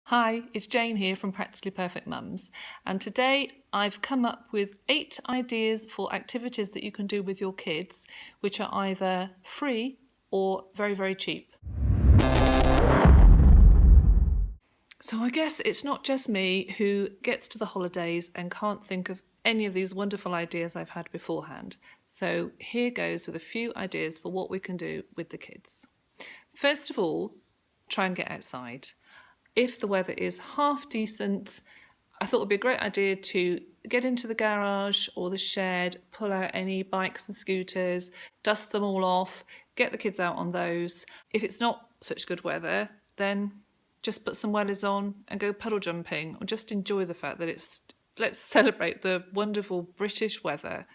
Hi, it's Jane here from Practically Perfect Mums, and today I've come up with 8 ideas for activities that you can do with your kids, which are either free or very, very cheap. So I guess it's not just me who gets to the holidays and can't think of any of these wonderful ideas I've had beforehand. So here goes with a few ideas for what we can do with the kids. First of all, try and get outside. If the weather is half decent, I thought it would be a great idea to get into the garage or the shed, pull out any bikes and scooters, dust them all off, get the kids out on those. If it's not such good weather, then just put some wellies on and go puddle jumping, or just enjoy the fact that let's celebrate the wonderful British weather.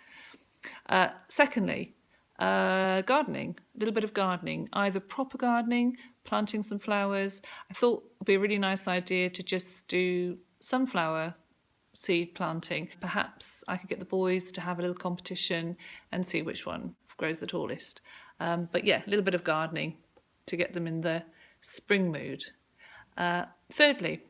Secondly, gardening, a little bit of gardening, either proper gardening, planting some flowers. I thought it would be a really nice idea to just do sunflower seed planting. Perhaps I could get the boys to have a little competition and see which one grows the tallest. But yeah, a little bit of gardening to get them in the spring mood. Thirdly,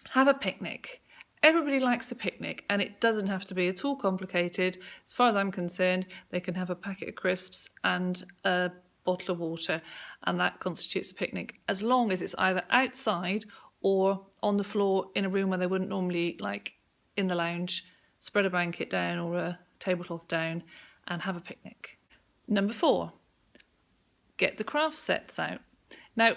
have a picnic. Everybody likes a picnic, and it doesn't have to be at all complicated. As far as I'm concerned, they can have a packet of crisps and a bottle of water, and that constitutes a picnic, as long as it's either outside or on the floor in a room where they wouldn't normally eat, like in the lounge. Spread a blanket down or a tablecloth down and have a picnic. Number 4, get the craft sets out. Now,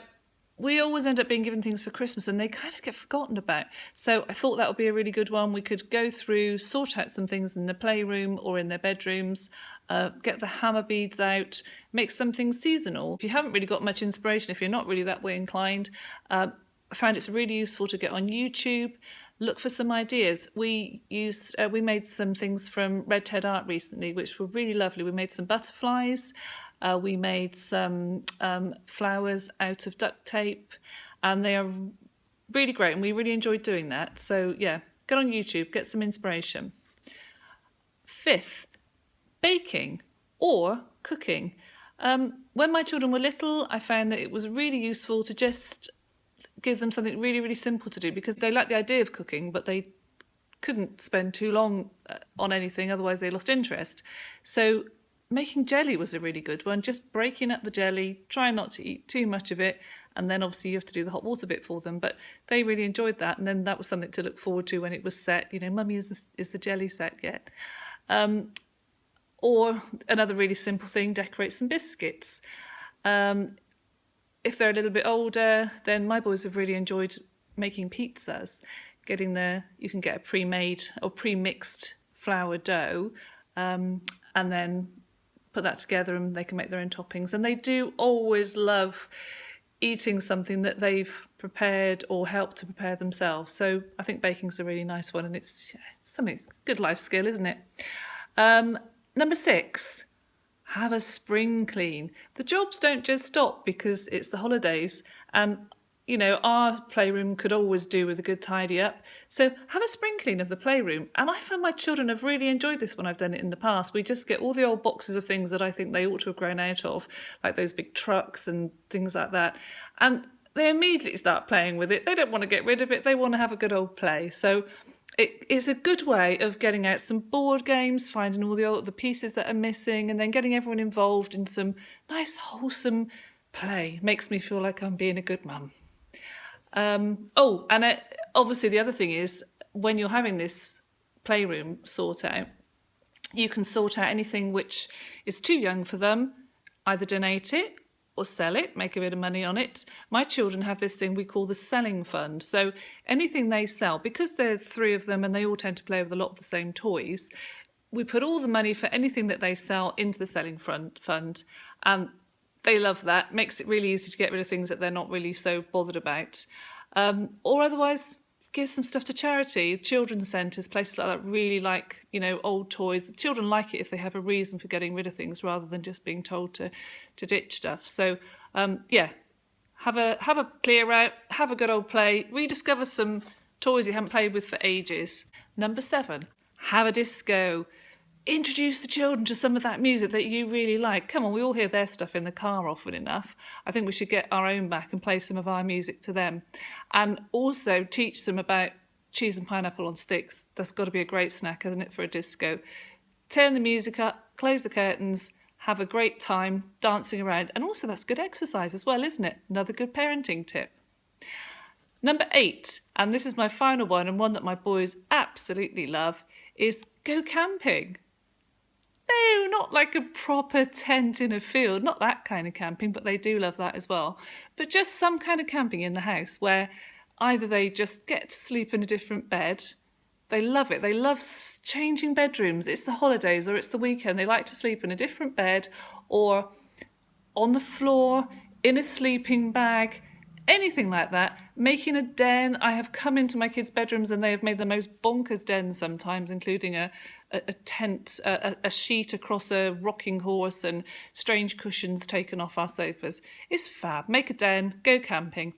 we always end up being given things for Christmas and they kind of get forgotten about. So I thought that would be a really good one. We could go through, sort out some things in the playroom or in their bedrooms, get the hammer beads out, make something seasonal. If you haven't really got much inspiration, if you're not really that way inclined, I found it's really useful to get on YouTube, look for some ideas. We made some things from Red Ted Art recently, which were really lovely. We made some butterflies. We made some flowers out of duct tape, and they are really great, and we really enjoyed doing that. So yeah, get on YouTube, get some inspiration. 5th, baking or cooking. When my children were little, I found that it was really useful to just give them something really, really simple to do, because they liked the idea of cooking, but they couldn't spend too long on anything, otherwise they lost interest. So making jelly was a really good one, just breaking up the jelly, trying not to eat too much of it, and then obviously you have to do the hot water bit for them, but they really enjoyed that, and then that was something to look forward to when it was set. You know, Mummy, is the jelly set yet? Or another really simple thing, decorate some biscuits. If they're a little bit older, then my boys have really enjoyed making pizzas. You can get a pre-made or pre-mixed flour dough, and then put that together and they can make their own toppings. And they do always love eating something that they've prepared or helped to prepare themselves. So I think baking's a really nice one, and it's something, good life skill, isn't it? Number 6, have a spring clean. The jobs don't just stop because it's the holidays, and you know, our playroom could always do with a good tidy up. So have a spring clean of the playroom. And I find my children have really enjoyed this when I've done it in the past. We just get all the old boxes of things that I think they ought to have grown out of, like those big trucks and things like that. And they immediately start playing with it. They don't want to get rid of it. They want to have a good old play. So it is a good way of getting out some board games, finding all the pieces that are missing, and then getting everyone involved in some nice, wholesome play. Makes me feel like I'm being a good mum. Obviously the other thing is, when you're having this playroom sort out, you can sort out anything which is too young for them, either donate it or sell it, make a bit of money on it. My children have this thing we call the selling fund. So anything they sell, because there are 3 of them and they all tend to play with a lot of the same toys, we put all the money for anything that they sell into the selling fund, and they love that. Makes it really easy to get rid of things that they're not really so bothered about. Or otherwise, give some stuff to charity. Children's centres, places like that really like, you know, old toys. The children like it if they have a reason for getting rid of things rather than just being told to ditch stuff. So, have a clear out, have a good old play, rediscover some toys you haven't played with for ages. Number 7, have a disco. introduce the children to some of that music that you really like. Come on, we all hear their stuff in the car often enough. I think we should get our own back and play some of our music to them. And also teach them about cheese and pineapple on sticks. That's got to be a great snack, hasn't it, for a disco? Turn the music up, close the curtains, have a great time dancing around. And also that's good exercise as well, isn't it? Another good parenting tip. Number 8, and this is my final one and one that my boys absolutely love, is go camping. No, not like a proper tent in a field, not that kind of camping, but they do love that as well. But just some kind of camping in the house where either they just get to sleep in a different bed. They love it. They love changing bedrooms. It's the holidays or it's the weekend. They like to sleep in a different bed or on the floor, in a sleeping bag, anything like that. Making a den. I have come into my kids' bedrooms and they have made the most bonkers dens sometimes, including a tent, a sheet across a rocking horse and strange cushions taken off our sofas. It's fab. Make a den, go camping.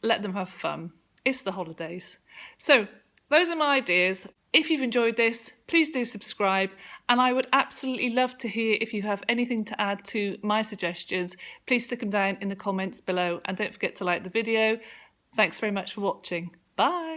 Let them have fun. It's the holidays. So those are my ideas. If you've enjoyed this, please do subscribe. And I would absolutely love to hear if you have anything to add to my suggestions. Please stick them down in the comments below. And don't forget to like the video. Thanks very much for watching. Bye.